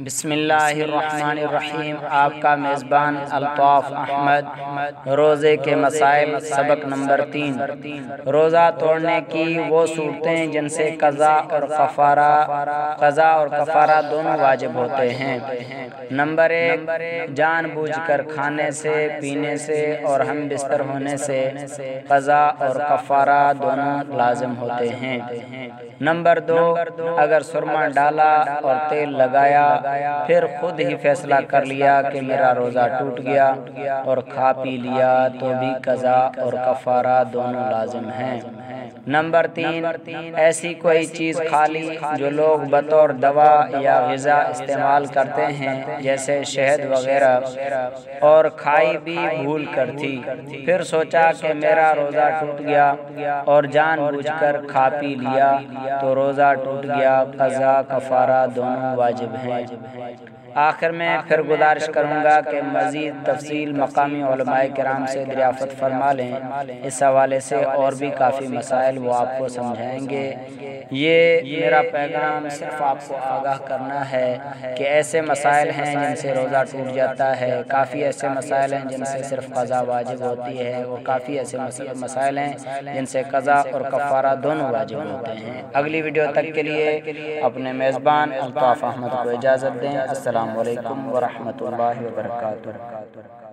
بسم اللہ الرحمن الرحیم۔ آپ کا میزبان الطاف احمد۔ روزے کے مسائل، سبق نمبر 3۔ روزہ توڑنے کی وہ صورتیں جن سے قضا اور کفارہ دونوں واجب ہوتے ہیں۔ نمبر 1، جان بوجھ کر کھانے سے، پینے سے اور ہم بستر ہونے سے قضا اور کفارہ دونوں لازم ہوتے ہیں۔ نمبر 2، اگر سرما ڈالا اور تیل لگایا پھر خود ہی فیصلہ کر لیا کہ میرا روزہ ٹوٹ گیا اور کھا پی لیا تو بھی قضا اور کفارہ دونوں لازم ہیں۔ نمبر 3، ایسی کوئی چیز کھا لی جو لوگ بطور دوا یا غذا استعمال کرتے ہیں جیسے شہد وغیرہ، اور کھائی بھی بھول کر تھی، پھر سوچا کہ میرا روزہ ٹوٹ گیا اور جان بوجھ کر کھا پی لیا تو روزہ ٹوٹ گیا، قضا کفارہ دونوں واجب ہیں۔ آخر میں پھر گزارش کروں گا کہ مزید تفصیل مقامی علماء کرام سے دریافت فرما لیں، اس حوالے سے اور بھی کافی مسائل وہ آپ کو سمجھائیں گے۔ یہ میرا پیغام صرف آپ کو آگاہ کرنا ہے کہ ایسے مسائل ہیں جن سے روزہ ٹوٹ جاتا ہے، کافی ایسے مسائل ہیں جن سے صرف قضا واجب ہوتی ہے، اور کافی ایسے مسائل ہیں جن سے قضا اور کفارہ دونوں واجب ہوتے ہیں۔ اگلی ویڈیو تک کے لیے اپنے میزبان الطاف احمد کو اجازت دیں۔ السلام علیکم ورحمۃ اللہ وبرکاتہ۔